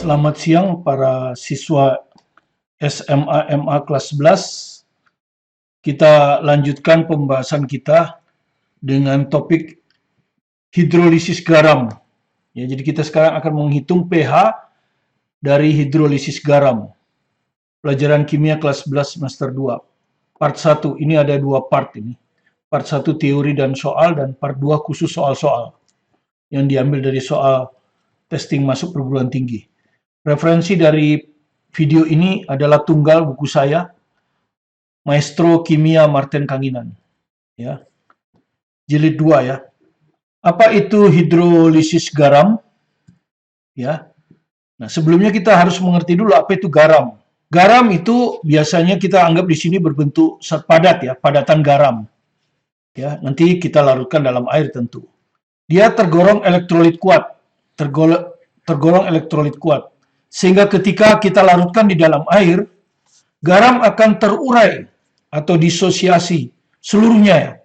Selamat siang para siswa SMA MA kelas 11. Kita lanjutkan pembahasan kita dengan topik hidrolisis garam. Ya, jadi kita sekarang akan menghitung pH dari hidrolisis garam. Pelajaran kimia kelas 11 semester 2. Part 1, ini ada dua part ini. Part 1 teori dan soal, dan part 2 khusus soal-soal yang diambil dari soal testing masuk perguruan tinggi. Referensi dari video ini adalah tunggal buku saya, Maestro Kimia Martin Kanginan. Ya. Jilid 2 ya. Apa itu hidrolisis garam? Ya. Nah, sebelumnya kita harus mengerti dulu apa itu garam. Garam itu biasanya kita anggap di sini berbentuk zat padat ya, padatan garam. Ya, nanti kita larutkan dalam air tentu. Dia tergolong elektrolit kuat. Tergolong elektrolit kuat. Sehingga ketika kita larutkan di dalam air, garam akan terurai atau disosiasi seluruhnya ya.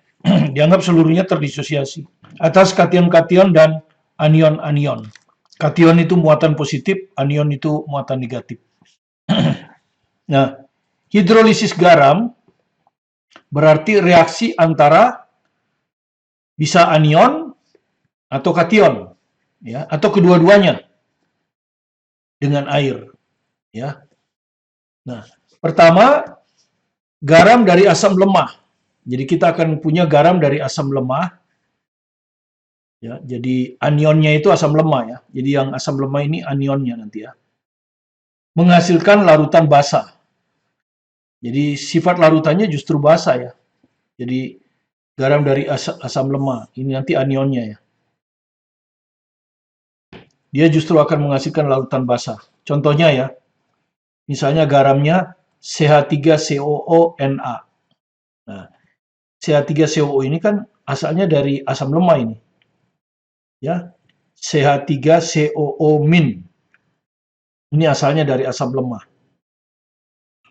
Dianggap seluruhnya terdisosiasi atas kation-kation dan anion-anion. Kation itu muatan positif, anion itu muatan negatif. Nah, hidrolisis garam berarti reaksi antara bisa anion atau kation, ya, atau kedua-duanya dengan air, ya. Nah, pertama garam dari asam lemah. Jadi kita akan punya garam dari asam lemah. Ya, jadi anionnya itu asam lemah ya. Jadi yang asam lemah ini anionnya nanti ya. Menghasilkan larutan basa. Jadi sifat larutannya justru basa ya. Jadi garam dari asam lemah. Ini nanti anionnya ya. Dia justru akan menghasilkan larutan basa. Contohnya ya. Misalnya garamnya CH3COO-Na. Nah, CH3COO ini kan asalnya dari asam lemah ini. Ya. CH3COO-. Ini asalnya dari asam lemah.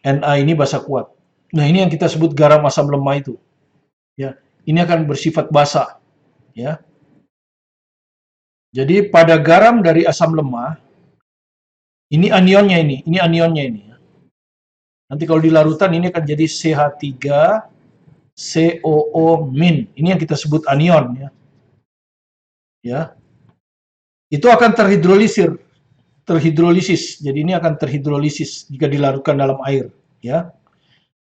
Na ini basa kuat. Nah, ini yang kita sebut garam asam lemah itu. Ya, ini akan bersifat basa. Ya. Jadi pada garam dari asam lemah, ini anionnya ini anionnya ini. Nanti kalau di larutan ini akan jadi CH3COO-. Ini yang kita sebut anion ya. Ya. Itu akan terhidrolisis. Jadi ini akan terhidrolisis jika dilarutkan dalam air, ya.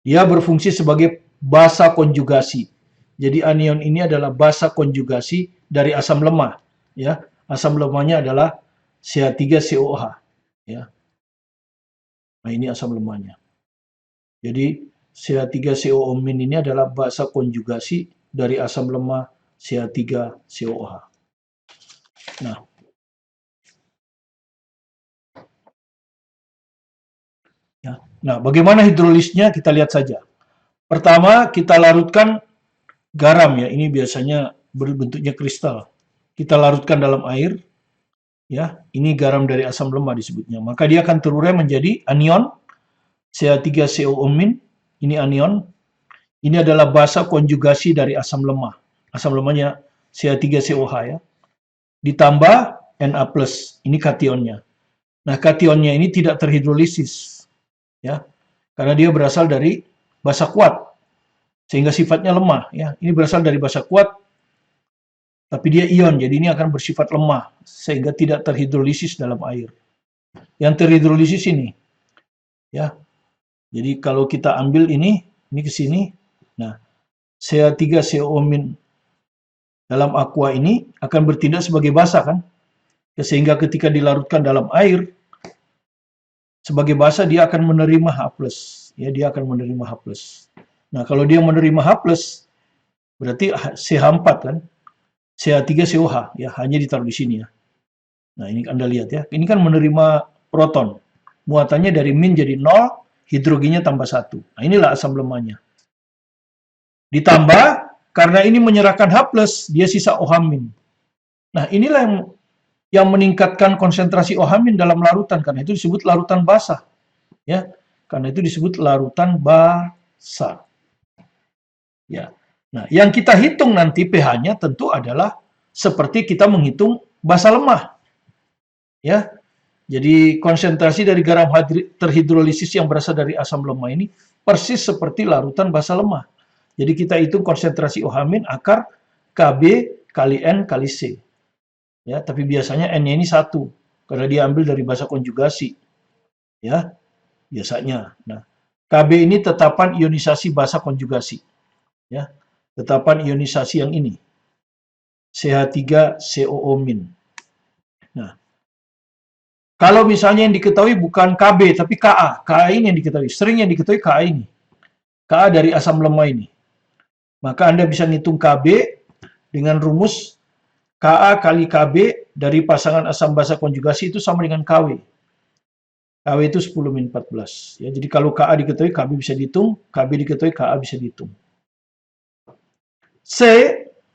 Dia berfungsi sebagai basa konjugasi. Jadi anion ini adalah basa konjugasi dari asam lemah, ya. Asam lemahnya adalah CH3COH, ya. Nah, ini asam lemahnya. Jadi CH3COO- ini adalah basa konjugasi dari asam lemah CH3COH. Nah, ya. Nah, bagaimana hidrolisnya kita lihat saja. Pertama, kita larutkan garam ya. Ini biasanya berbentuknya kristal. Kita larutkan dalam air. Ya, ini garam dari asam lemah disebutnya. Maka dia akan terurai menjadi anion CH3COO-. Ini anion. Ini adalah basa konjugasi dari asam lemah. Asam lemahnya CH3COH ya. Ditambah Na+. Ini kationnya. Nah, kationnya ini tidak terhidrolisis. Ya. Karena dia berasal dari basa kuat. Sehingga sifatnya lemah ya. Ini berasal dari basa kuat tapi dia ion, jadi ini akan bersifat lemah sehingga tidak terhidrolisis dalam air. Yang terhidrolisis ini ya. Jadi kalau kita ambil ini ke sini. Nah, CH3COO- dalam aqua ini akan bertindak sebagai basa kan? Ya, sehingga ketika dilarutkan dalam air sebagai basa dia akan menerima H+. Ya, dia akan menerima H+. Nah, kalau dia menerima H+, berarti CH4 kan? CH3COH ya, hanya ditaruh di sini ya. Nah, ini Anda lihat ya. Ini kan menerima proton. Muatannya dari min jadi 0, hidrogennya tambah 1. Nah, inilah asam lemahnya. Ditambah karena ini menyerahkan H+, dia sisa OH-. Nah, inilah yang meningkatkan konsentrasi OH- dalam larutan, karena itu disebut larutan basa. Ya. Karena itu disebut larutan basa. Ya. Nah, yang kita hitung nanti pH-nya tentu adalah seperti kita menghitung basa lemah. Ya. Jadi konsentrasi dari garam terhidrolisis yang berasal dari asam lemah ini persis seperti larutan basa lemah. Jadi kita hitung konsentrasi OH- akar Kb kali N kali C. Ya, tapi biasanya N-nya ini 1 karena dia ambil dari basa konjugasi. Ya, biasanya. Nah, Kb ini tetapan ionisasi basa konjugasi. Ya, tetapan ionisasi yang ini. CH3COO-. Nah, kalau misalnya yang diketahui bukan Kb tapi Ka. Ka ini yang diketahui. Sering yang diketahui Ka ini. Ka dari asam lemah ini. Maka Anda bisa ngitung Kb dengan rumus Ka kali Kb dari pasangan asam basa konjugasi itu sama dengan Kw. Kw itu 10-14. Ya, jadi kalau Ka diketahui, Kb bisa dihitung. Kb diketahui, Ka bisa dihitung. C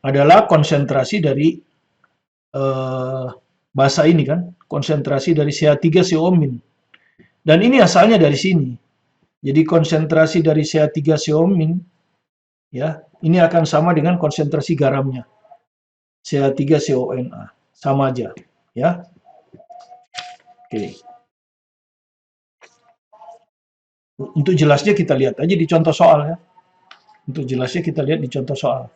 adalah konsentrasi dari basa ini kan. Konsentrasi dari CH3CO-. Dan ini asalnya dari sini. Jadi konsentrasi dari CH3CO- ya, ini akan sama dengan konsentrasi garamnya. CH3CONA. Sama aja, ya. Oke. Untuk jelasnya kita lihat aja di contoh soal ya. Untuk jelasnya kita lihat di contoh soal.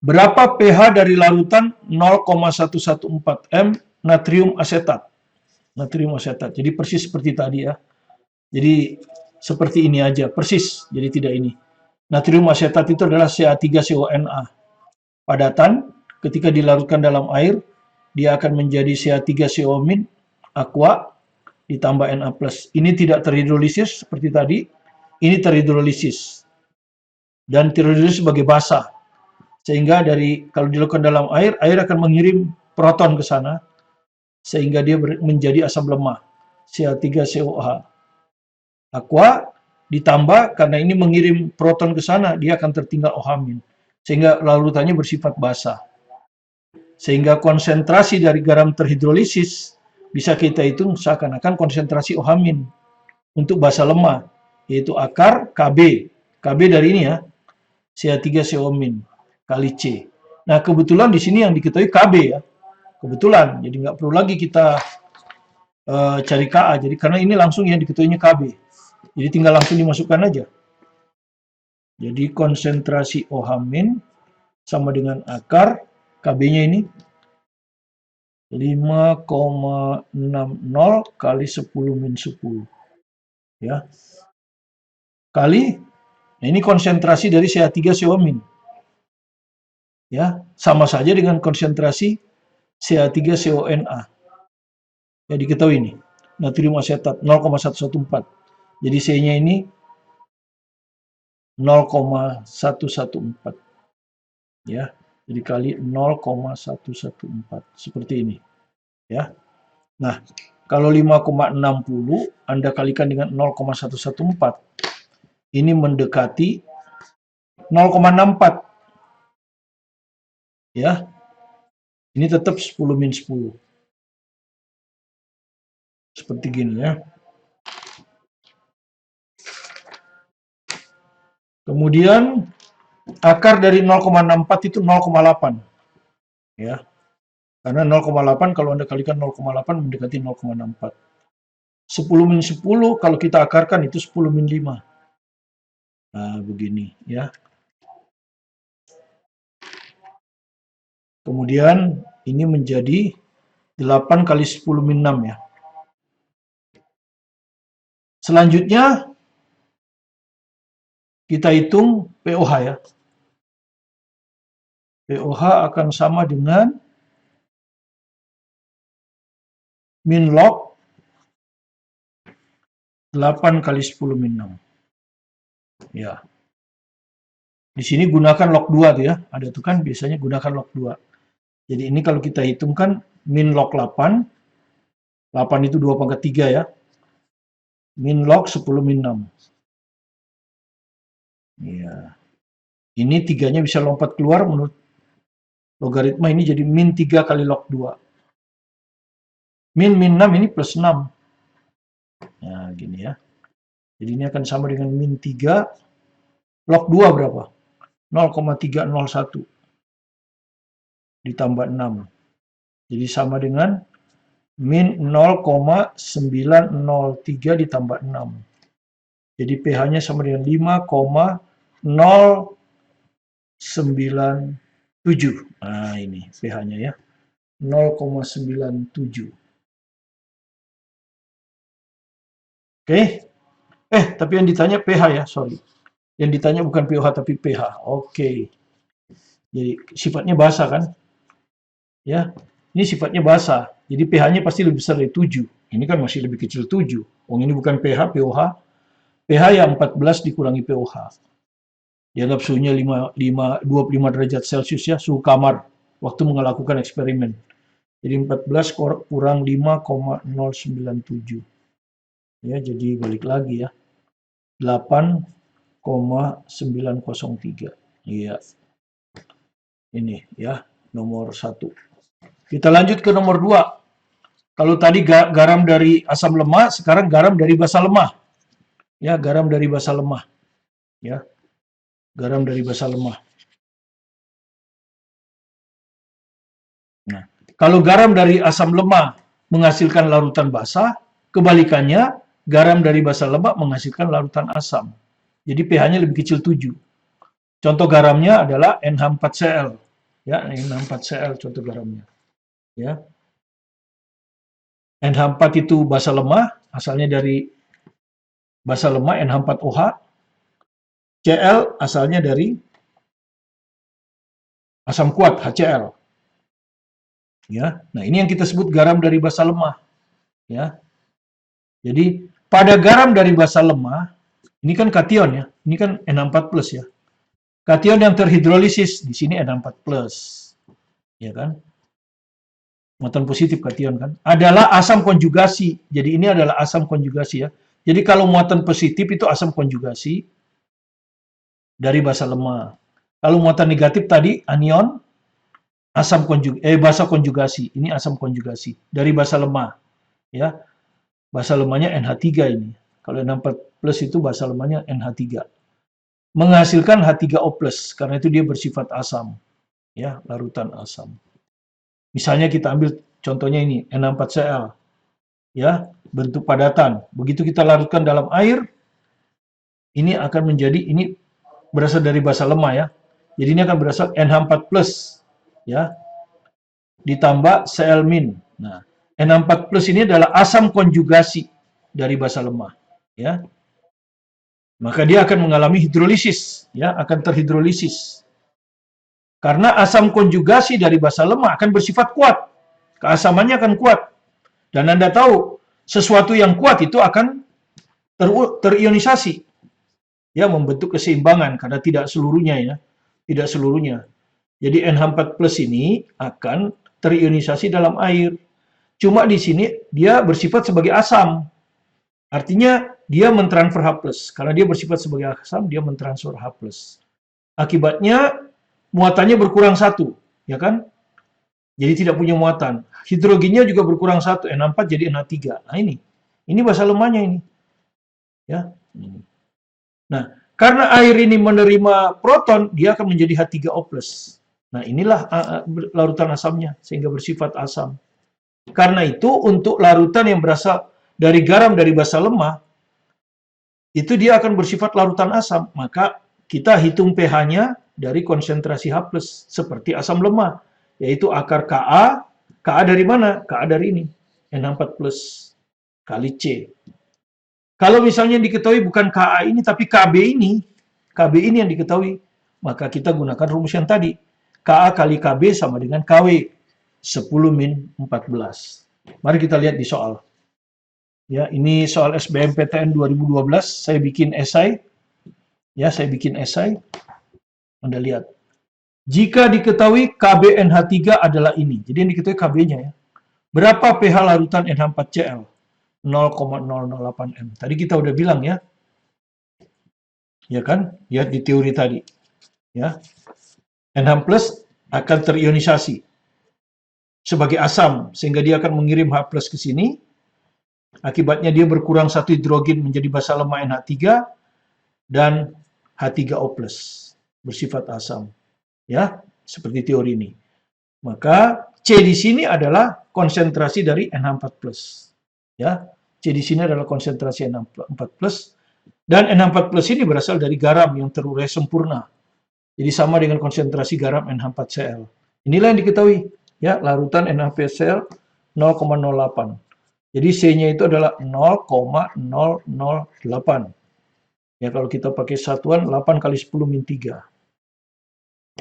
Berapa pH dari larutan 0,114 M natrium asetat? Natrium asetat. Jadi persis seperti tadi ya. Jadi seperti ini aja, persis. Jadi tidak ini. Natrium asetat itu adalah CH3CONA. Padatan ketika dilarutkan dalam air, dia akan menjadi CH3CO- aqua ditambah Na+. Ini tidak terhidrolisis seperti tadi. Ini terhidrolisis. Dan terhidrolisis sebagai basa. Sehingga dari kalau dilakukan dalam air, air akan mengirim proton ke sana sehingga dia menjadi asam lemah CH3COH. Aqua ditambah karena ini mengirim proton ke sana, dia akan tertinggal OH- sehingga larutannya bersifat basa. Sehingga konsentrasi dari garam terhidrolisis bisa kita hitung seakan-akan konsentrasi OH- untuk basa lemah, yaitu akar Kb. Kb dari ini ya, CH3CO- kali C. Nah, kebetulan di sini yang diketahui Kb ya. Kebetulan, jadi nggak perlu lagi kita cari Ka. Jadi karena ini langsung yang diketahuinya Kb. Jadi tinggal langsung dimasukkan aja. Jadi konsentrasi OH- sama dengan akar Kb-nya ini 5,60 kali 10-10. Ya. Kali, nah ini konsentrasi dari CH3CO-. Ya, sama saja dengan konsentrasi CH3CONA. Ya, diketahui ini. Natrium asetat 0,114. Jadi C-nya ini 0,114. Ya. Jadi kali 0,114 seperti ini. Ya. Nah, kalau 5,60 Anda kalikan dengan 0,114, ini mendekati 0,64. Ya. Ini tetap 10-10. Seperti gini ya. Kemudian akar dari 0,64 itu 0,8. Ya. Karena 0,8 kalau Anda kalikan 0,8 mendekati 0,64. 10-10 kalau kita akarkan itu 10-5. Nah, begini ya. Kemudian ini menjadi 8 kali 10-6 ya. Selanjutnya kita hitung pOH ya. pOH akan sama dengan min log 8 kali 10-6. Ya. Di sini gunakan log 2 tuh ya. Ada tuh kan biasanya gunakan log 2. Jadi ini kalau kita hitungkan min log 8. 8 itu 2/3 ya. Min log 10-6. Ya. Ini 3-nya bisa lompat keluar menurut logaritma ini jadi min 3 kali log 2. Min 6 ini plus 6. Nah, gini ya. Jadi ini akan sama dengan min 3 log 2 berapa? 0,301 ditambah 6. Jadi sama dengan min 0,903 ditambah 6. Jadi pH-nya sama dengan 5,097. Nah, ini pH-nya ya. 0,97. Oke. Tapi yang ditanya pH ya, sorry. Yang ditanya bukan pH tapi pH. Oke. Jadi sifatnya basa kan? Ya. Ini sifatnya basa. Jadi pH-nya pasti lebih besar dari 7. Ini kan masih lebih kecil 7. Ini bukan pH, pOH. pH yang 14 dikurangi pOH. Dianggap suhunya 25 derajat Celcius ya, suhu kamar waktu melakukan eksperimen. Jadi 14 kurang 5,097. Ya, jadi balik lagi ya. 8,903. Iya. Ini ya, nomor 1. Kita lanjut ke nomor 2. Kalau tadi garam dari asam lemah, sekarang garam dari basa lemah. Ya, garam dari basa lemah. Ya. Garam dari basa lemah. Nah, kalau garam dari asam lemah menghasilkan larutan basa, kebalikannya garam dari basa lemah menghasilkan larutan asam. Jadi pH-nya lebih kecil 7. Contoh garamnya adalah NH4Cl. Ya, NH4Cl contoh garamnya. Ya. NH4 itu basa lemah, asalnya dari basa lemah NH4OH. Cl asalnya dari asam kuat HCl. Ya. Nah, ini yang kita sebut garam dari basa lemah. Ya. Jadi pada garam dari basa lemah, ini kan kation ya, ini kan NH4+ ya. Kation yang terhidrolisis di sini NH4+. Ya kan? Muatan positif kation kan, adalah asam konjugasi. Jadi ini adalah asam konjugasi ya. Jadi kalau muatan positif itu asam konjugasi dari basa lemah. Kalau muatan negatif tadi anion basa konjugasi. Ini asam konjugasi dari basa lemah. Ya. Basa lemahnya NH3 ini. Kalau NH4+ itu basa lemahnya NH3. Menghasilkan H3O+, karena itu dia bersifat asam. Ya, larutan asam. Misalnya kita ambil contohnya ini, NH4Cl. Ya, bentuk padatan. Begitu kita larutkan dalam air, ini akan menjadi, ini berasal dari basa lemah ya. Jadi ini akan berasal NH4+. Ya, ditambah Cl-. Nah, NH4+ ini adalah asam konjugasi dari basa lemah. Ya. Maka dia akan mengalami hidrolisis. Ya, akan terhidrolisis. Karena asam konjugasi dari basa lemah akan bersifat kuat. Keasamannya akan kuat. Dan Anda tahu, sesuatu yang kuat itu akan terionisasi. Ya, membentuk keseimbangan, karena tidak seluruhnya ya. Tidak seluruhnya. Jadi NH4+ ini akan terionisasi dalam air. Cuma di sini dia bersifat sebagai asam. Artinya dia mentransfer H+. Karena dia bersifat sebagai asam, dia mentransfer H+. Akibatnya muatannya berkurang 1, ya kan? Jadi tidak punya muatan. Hidrogennya juga berkurang 1, NH4 jadi NH3. Nah ini basa lemahnya ini. Ya. Nah, karena air ini menerima proton, dia akan menjadi H3O+. Nah, inilah larutan asamnya, sehingga bersifat asam. Karena itu, untuk larutan yang berasal dari garam dari basa lemah, itu dia akan bersifat larutan asam. Maka kita hitung pH-nya dari konsentrasi H+, seperti asam lemah, yaitu akar Ka. Ka dari mana? Ka dari ini, NH4+, kali C. Kalau misalnya diketahui bukan Ka ini, tapi Kb ini yang diketahui, maka kita gunakan rumus yang tadi. Ka kali Kb sama dengan Kw, 10-14. Mari kita lihat di soal. Ya, ini soal SBMPTN 2012, saya bikin esai. Ya, saya bikin esai. Anda lihat. Jika diketahui KbNH3 adalah ini. Jadi yang diketahui Kb-nya ya. Berapa pH larutan NH4Cl? 0,008 M. Tadi kita udah bilang ya. Ya kan? Ya di teori tadi. Ya. NH+ akan terionisasi sebagai asam sehingga dia akan mengirim H+ ke sini. Akibatnya dia berkurang 1 hidrogen menjadi basa lemah NH3 dan H3O+, bersifat asam. Ya, seperti teori ini. Maka C di sini adalah konsentrasi dari NH4+. Ya, C di sini adalah konsentrasi NH4+, dan NH4+ ini berasal dari garam yang terurai sempurna. Jadi sama dengan konsentrasi garam NH4Cl. Inilah yang diketahui, ya, larutan NH4Cl 0,08. Jadi C-nya itu adalah 0,008. Ya, kalau kita pakai satuan 8 kali 10 min 3.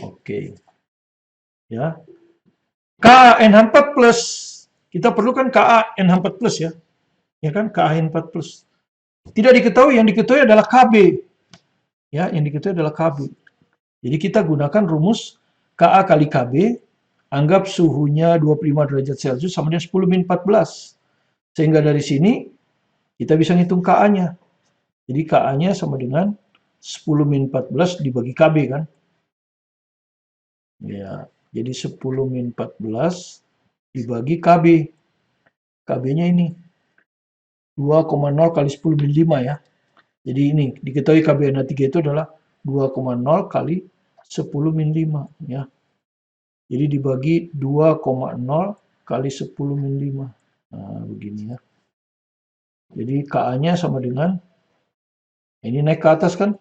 Oke. Ya. KaNH4+, kita perlukan KaNH4+, ya. Ya kan, KaNH4+. Tidak diketahui, yang diketahui adalah Kb. Ya, yang diketahui adalah Kb. Jadi kita gunakan rumus Ka kali Kb, anggap suhunya 25 derajat Celcius sama dengan 10 min 14. Sehingga dari sini kita bisa ngitung Ka-nya. Jadi Ka-nya sama dengan 10 min 14 dibagi Kb kan. Ya, jadi 10 min 14 dibagi Kb. Kb-nya ini 2,0 kali 10 min 5 ya. Jadi ini diketahui KbNH3 itu adalah 2,0 kali 10 min 5 ya. Jadi dibagi 2,0 kali 10 min 5. Nah, begini ya. Jadi Ka-nya sama dengan, ini naik ke atas kan?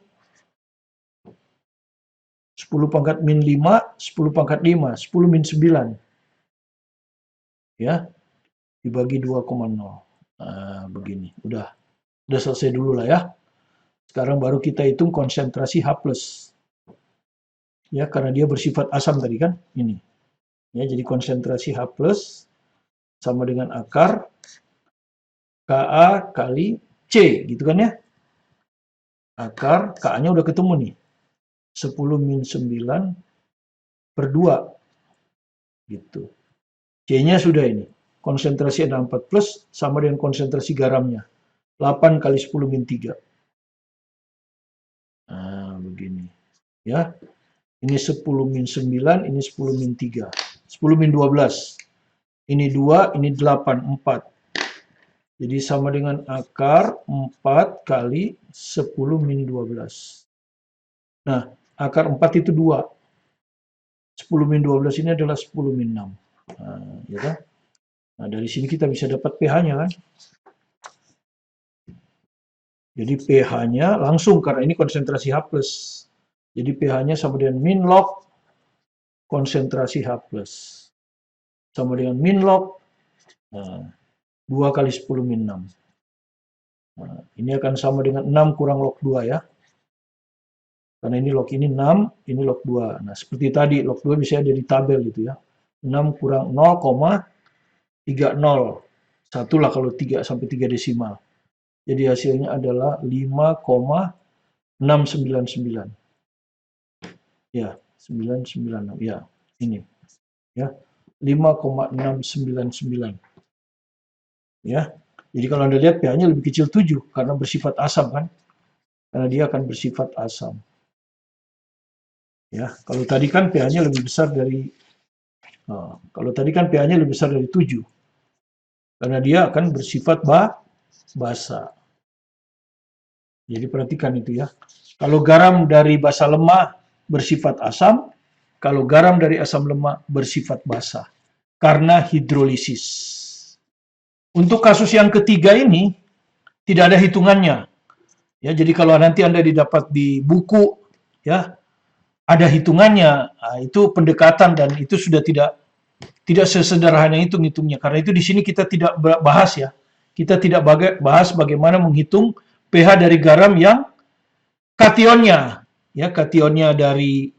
10 pangkat min 5, 10 pangkat 5, 10 min 9. Ya, dibagi 2,0. Nah, begini. Udah selesai dulu lah ya. Sekarang baru kita hitung konsentrasi H+. Ya, karena dia bersifat asam tadi kan, ini. Ya, jadi konsentrasi H+ sama dengan akar Ka kali C, gitu kan ya. Akar Ka-nya udah ketemu nih. 10 min 9 per 2. Gitu. C-nya sudah ini. Konsentrasi NH4+ sama dengan konsentrasi garamnya. 8 kali 10 min 3. Nah, begini. Ya. Ini 10 min 9, ini 10 min 3. 10 min 12. Ini 2, ini 8, 4. Jadi sama dengan akar 4 kali 10 min 12. Nah, akar 4 itu 2. 10 min 12 ini adalah 10 min 6. Nah, ya kan? Nah, dari sini kita bisa dapat pH-nya kan? Jadi pH-nya langsung, karena ini konsentrasi H+. Jadi pH-nya sama dengan min log konsentrasi H+. Sama dengan min log 2 kali 10 min 6. Nah, ini akan sama dengan 6 kurang log 2 ya. Karena ini log ini 6, ini log 2. Nah, seperti tadi, log 2 bisa ada di tabel gitu ya. 6 kurang 0,30. Satulah kalau 3 sampai 3 desimal. Jadi hasilnya adalah 5,699. Ya, 996. Ya, ini. Ya, 5,699. Ya. Jadi kalau Anda lihat pH-nya lebih kecil 7 karena bersifat asam kan? Karena dia akan bersifat asam. Ya, kalau tadi kan pH-nya lebih besar dari 7. Karena dia akan bersifat basa. Jadi perhatikan itu ya. Kalau garam dari basa lemah bersifat asam, kalau garam dari asam lemah bersifat basa. Karena hidrolisis. Untuk kasus yang ketiga ini tidak ada hitungannya. Ya, jadi kalau nanti Anda didapat di buku ya ada hitungannya, nah, itu pendekatan dan itu sudah tidak sesederhana itu ngitungnya. Karena itu di sini kita tidak bahas ya. Kita tidak bahas bagaimana menghitung pH dari garam yang kationnya. Ya, kationnya dari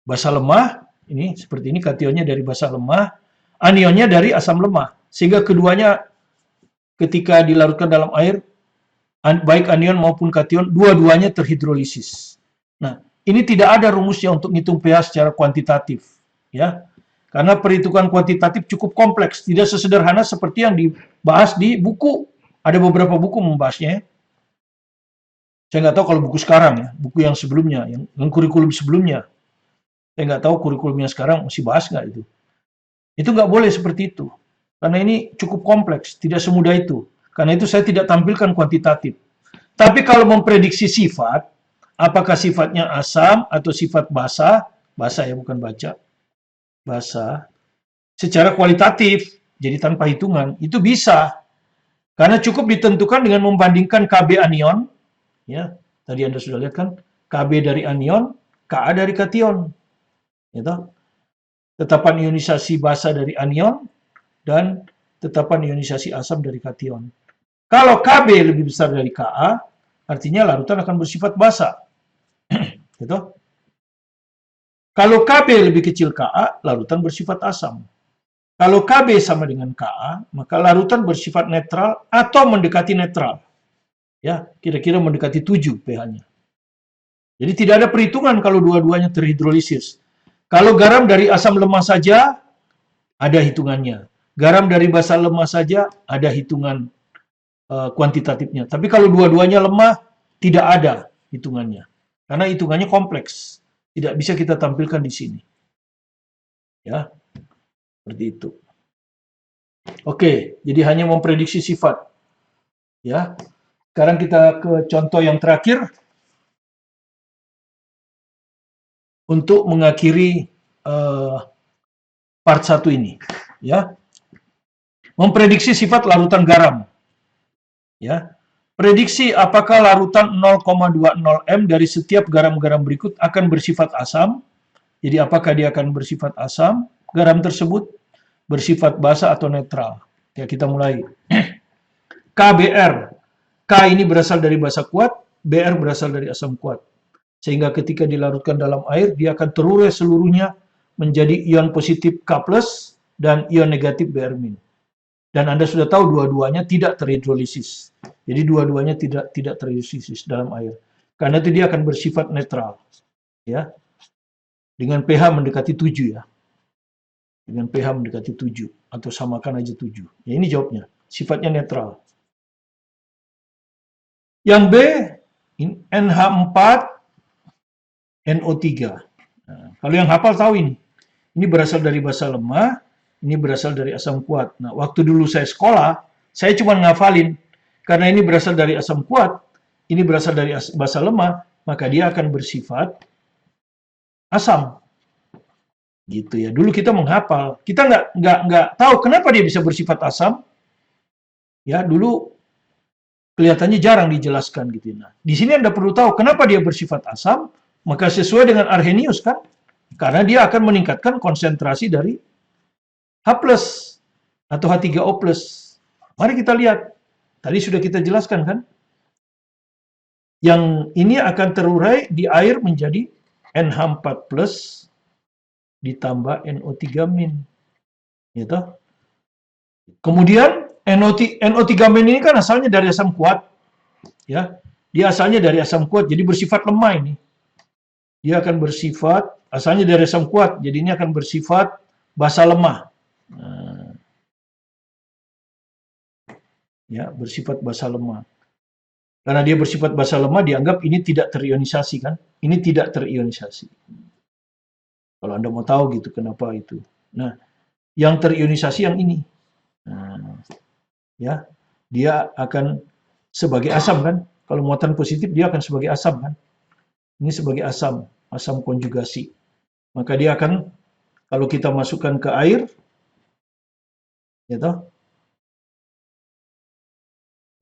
basa lemah, ini seperti ini kationnya dari basa lemah, anionnya dari asam lemah. Sehingga keduanya ketika dilarutkan dalam air, baik anion maupun kation, dua-duanya terhidrolisis. Nah, ini tidak ada rumusnya untuk ngitung pH secara kuantitatif, ya. Karena perhitungan kuantitatif cukup kompleks, tidak sesederhana seperti yang dibahas di buku. Ada beberapa buku membahasnya. Saya nggak tahu kalau buku sekarang ya, buku yang sebelumnya, yang kurikulum sebelumnya. Saya nggak tahu kurikulumnya sekarang masih bahas nggak itu. Itu nggak boleh seperti itu. Karena ini cukup kompleks, tidak semudah itu. Karena itu saya tidak tampilkan kuantitatif. Tapi kalau memprediksi sifat, apakah sifatnya asam atau sifat basa ya bukan baca, basa secara kualitatif, jadi tanpa hitungan, itu bisa. Karena cukup ditentukan dengan membandingkan Kb anion, ya, tadi Anda sudah lihat kan, Kb dari anion, Ka dari kation, gitu. Tetapan ionisasi basa dari anion, dan tetapan ionisasi asam dari kation. Kalau Kb lebih besar dari Ka, artinya larutan akan bersifat basa. Gitu. Kalau Kb lebih kecil Ka, larutan bersifat asam. Kalau Kb sama dengan Ka, maka larutan bersifat netral atau mendekati netral. Ya, kira-kira mendekati 7 pH-nya. Jadi tidak ada perhitungan kalau dua-duanya terhidrolisis. Kalau garam dari asam lemah saja, ada hitungannya. Garam dari basa lemah saja, ada hitungan kuantitatifnya. Tapi kalau dua-duanya lemah, tidak ada hitungannya. Karena hitungannya kompleks. Tidak bisa kita tampilkan di sini. Ya, seperti itu. Oke, jadi hanya memprediksi sifat. Ya, sekarang kita ke contoh yang terakhir untuk mengakhiri part 1 ini. Ya, memprediksi sifat larutan garam. Ya, prediksi apakah larutan 0,20 m dari setiap garam-garam berikut akan bersifat asam. Jadi apakah dia akan bersifat asam, garam tersebut bersifat basa atau netral. Ya, kita mulai. KBr. K ini berasal dari basa kuat, Br berasal dari asam kuat. Sehingga ketika dilarutkan dalam air, dia akan terurai seluruhnya menjadi ion positif K+, dan ion negatif Br-. Dan Anda sudah tahu dua-duanya tidak terhidrolisis. Jadi dua-duanya tidak terhidrolisis dalam air. Karena itu dia akan bersifat netral. Ya. Dengan pH mendekati 7 ya. Dengan pH mendekati 7 atau samakan aja 7. Ya, ini jawabnya. Sifatnya netral. Yang B, NH4 NO3. Nah, kalau yang hafal tahu ini. Ini berasal dari basa lemah, ini berasal dari asam kuat. Nah, waktu dulu saya sekolah, saya cuma ngafalin. Karena ini berasal dari asam kuat, ini berasal dari basa lemah, maka dia akan bersifat asam. Gitu ya. Dulu kita menghafal. Kita nggak tahu kenapa dia bisa bersifat asam. Ya, dulu kelihatannya jarang dijelaskan gitu. Nah, di sini Anda perlu tahu kenapa dia bersifat asam, maka sesuai dengan Arrhenius kan? Karena dia akan meningkatkan konsentrasi dari H+ atau H3O+. Mari kita lihat. Tadi sudah kita jelaskan kan? Yang ini akan terurai di air menjadi NH4+ ditambah NO3-. Gitu. Kemudian NO3- ini kan asalnya dari asam kuat. Ya. Dia asalnya dari asam kuat, jadi bersifat lemah ini. Dia akan bersifat, asalnya dari asam kuat, jadi ini akan bersifat basa lemah. Nah, ya, bersifat basa lemah. Karena dia bersifat basa lemah, dianggap ini tidak terionisasi kan? Ini tidak terionisasi. Kalau Anda mau tahu gitu, kenapa itu. Nah, yang terionisasi yang ini. Nah, ya, dia akan sebagai asam kan? Kalau muatan positif dia akan sebagai asam kan? Ini sebagai asam, asam konjugasi. Maka dia akan, kalau kita masukkan ke air, gitu,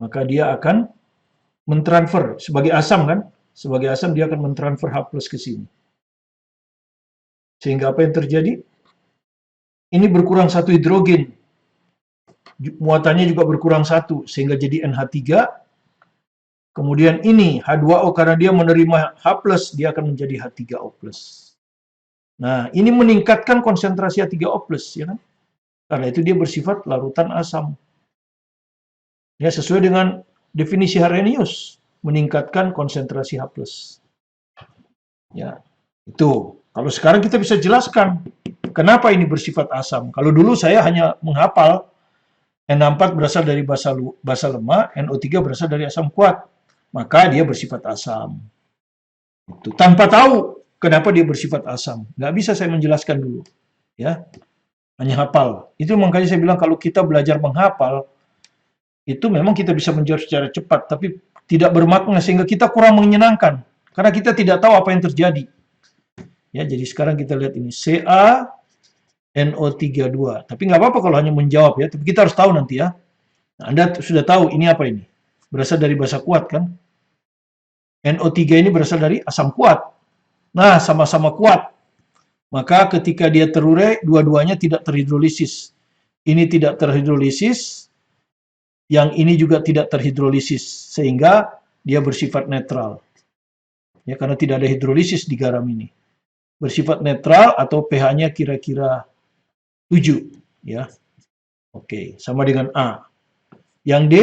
maka dia akan mentransfer sebagai asam kan? Sebagai asam dia akan mentransfer H+ ke sini. Sehingga apa yang terjadi? Ini berkurang satu hidrogen. Muatannya juga berkurang satu, sehingga jadi NH3. Kemudian ini H2O karena dia menerima H+, dia akan menjadi H3O+. Nah, ini meningkatkan konsentrasi H3O+, ya kan? Karena itu dia bersifat larutan asam. Ya, sesuai dengan definisi Arrhenius, meningkatkan konsentrasi H+. Ya, itu. Kalau sekarang kita bisa jelaskan kenapa ini bersifat asam. Kalau dulu saya hanya menghafal NH4 berasal dari basa lemah, NO3 berasal dari asam kuat. Maka dia bersifat asam. Itu. Tanpa tahu kenapa dia bersifat asam. Nggak bisa saya menjelaskan dulu. Ya, hanya hafal. Itu makanya saya bilang kalau kita belajar menghafal, itu memang kita bisa menjawab secara cepat, tapi tidak bermakna sehingga kita kurang menyenangkan. Karena kita tidak tahu apa yang terjadi. Ya, jadi sekarang kita lihat ini. Ca NO32. Tapi nggak apa-apa kalau hanya menjawab ya, tapi kita harus tahu nanti ya. Nah, Anda sudah tahu ini apa ini? Berasal dari basa kuat kan? NO3 ini berasal dari asam kuat. Nah, sama-sama kuat. Maka ketika dia terurai, dua-duanya tidak terhidrolisis. Ini tidak terhidrolisis, yang ini juga tidak terhidrolisis, sehingga dia bersifat netral. Ya, karena tidak ada hidrolisis di garam ini. Bersifat netral atau pH-nya kira-kira 7. Ya. Oke, sama dengan A. Yang D,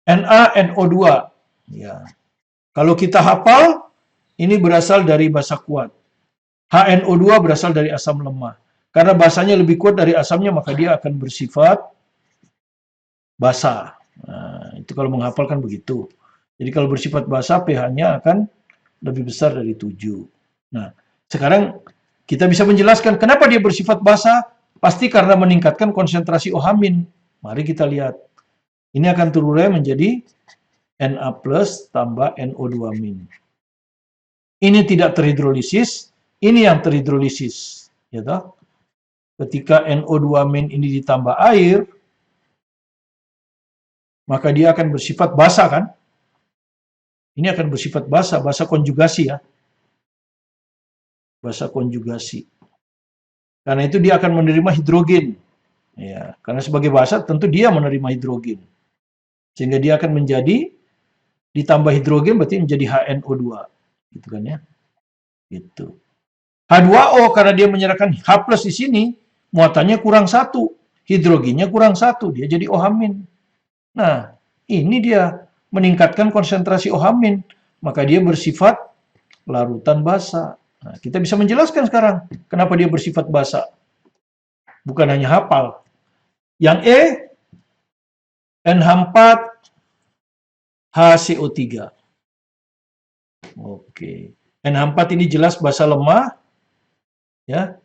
NaNO2. Ya. Kalau kita hafal, ini berasal dari basa kuat. HNO2 berasal dari asam lemah. Karena basanya lebih kuat dari asamnya, maka dia akan bersifat basa. Nah, itu kalau menghafalkan begitu. Jadi kalau bersifat basa, pH-nya akan lebih besar dari 7. Nah, sekarang kita bisa menjelaskan kenapa dia bersifat basa. Pasti karena meningkatkan konsentrasi OH-. Mari kita lihat. Ini akan terurai menjadi Na plus tambah NO2-. Ini tidak terhidrolisis, ini yang terhidrolisis. Ya toh? Ketika NO2- ini ditambah air, maka dia akan bersifat basa kan? Ini akan bersifat basa, basa konjugasi ya. Basa konjugasi. Karena itu dia akan menerima hidrogen. Ya, karena sebagai basa tentu dia menerima hidrogen. Sehingga dia akan menjadi ditambah hidrogen berarti menjadi HNO2. Gitu kan ya. Gitu. H2O karena dia menyerahkan H plus di sini, muatannya kurang 1. Hidrogennya kurang 1, dia jadi OH-. Nah, ini dia meningkatkan konsentrasi OH-, maka dia bersifat larutan basa. Nah, kita bisa menjelaskan sekarang kenapa dia bersifat basa. Bukan hanya hafal. Yang E, NH4 HCO3. Oke. NH4 ini jelas basa lemah. Ya.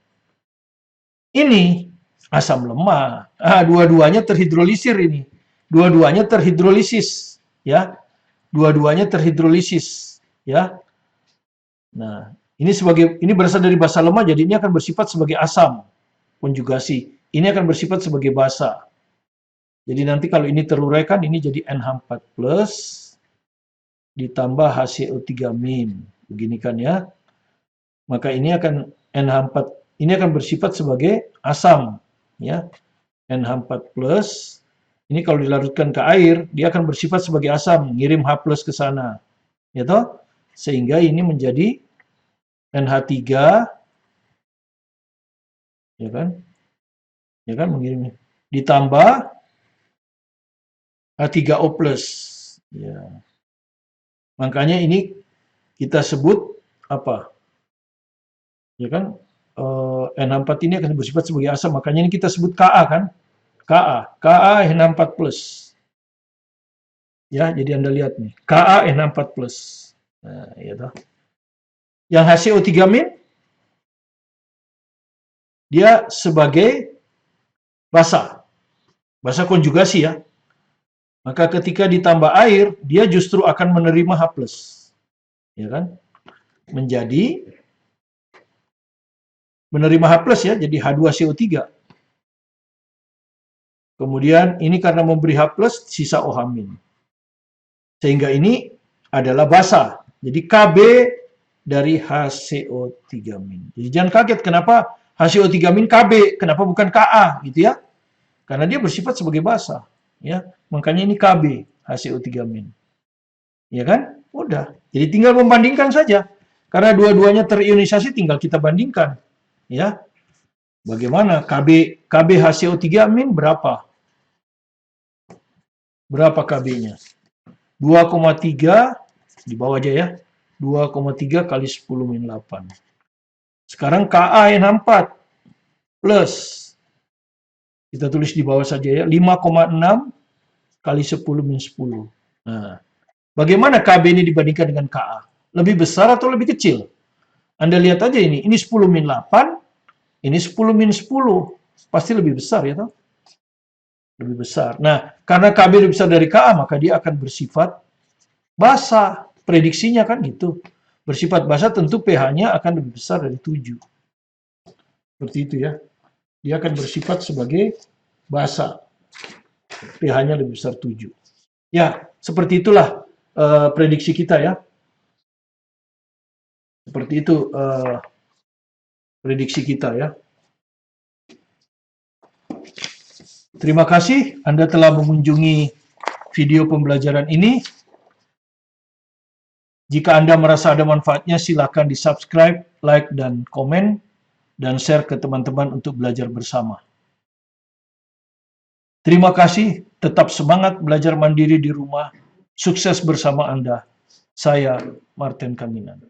Ini asam lemah. Dua-duanya terhidrolisir ini. Dua-duanya terhidrolisis, ya. Dua-duanya terhidrolisis, ya. Nah, ini berasal dari basa lemah, jadi ini akan bersifat sebagai asam konjugasi. Ini akan bersifat sebagai basa. Jadi nanti kalau ini teruraikan, ini jadi NH4 plus ditambah HCO3-. Begini kan ya. Maka ini akan NH4 ini akan bersifat sebagai asam, ya. NH4 plus ini kalau dilarutkan ke air, dia akan bersifat sebagai asam, ngirim H plus ke sana. Ya toh? Sehingga ini menjadi NH3, ya kan? Ya kan mengirimnya. Ditambah H3O plus. Ya. Makanya ini kita sebut apa? Ya kan? NH4 ini akan bersifat sebagai asam, makanya ini kita sebut Ka kan? Ka NH4 plus. Ya, jadi Anda lihat nih, Ka NH4 plus. Nah, ya toh. Yang HCO3- dia sebagai basa. Basa konjugasi ya. Maka ketika ditambah air, dia justru akan menerima H+. Ya kan? Menjadi menerima H+ ya, jadi H2CO3. Kemudian ini karena memberi H+, sisa OH-. Sehingga ini adalah basa. Jadi Kb dari HCO3-. Jadi jangan kaget kenapa HCO3- Kb, kenapa bukan Ka gitu ya? Karena dia bersifat sebagai basa, ya. Makanya ini Kb HCO3-. Ya kan? Udah. Jadi tinggal membandingkan saja. Karena dua-duanya terionisasi tinggal kita bandingkan, ya. Bagaimana Kb HCO3- berapa? Berapa Kb-nya? 2,3 di bawah aja ya. 2,3 kali 10-8. Sekarang KaNH4 plus, kita tulis di bawah saja ya, 5,6 kali 10-10. Nah, bagaimana Kb ini dibandingkan dengan Ka? Lebih besar atau lebih kecil? Anda lihat aja ini 10-8, ini 10-10. Pasti lebih besar ya toh? Lebih besar. Nah, karena Kb lebih besar dari Ka, maka dia akan bersifat basa. Prediksinya kan gitu. Bersifat basa tentu pH-nya akan lebih besar dari 7. Seperti itu ya. Dia akan bersifat sebagai basa. pH-nya lebih besar 7. Ya, seperti itulah prediksi kita ya. Seperti itu prediksi kita ya. Terima kasih Anda telah mengunjungi video pembelajaran ini. Jika Anda merasa ada manfaatnya, silakan di-subscribe, like, dan komen, dan share ke teman-teman untuk belajar bersama. Terima kasih, tetap semangat belajar mandiri di rumah. Sukses bersama Anda. Saya Martin Kaminan.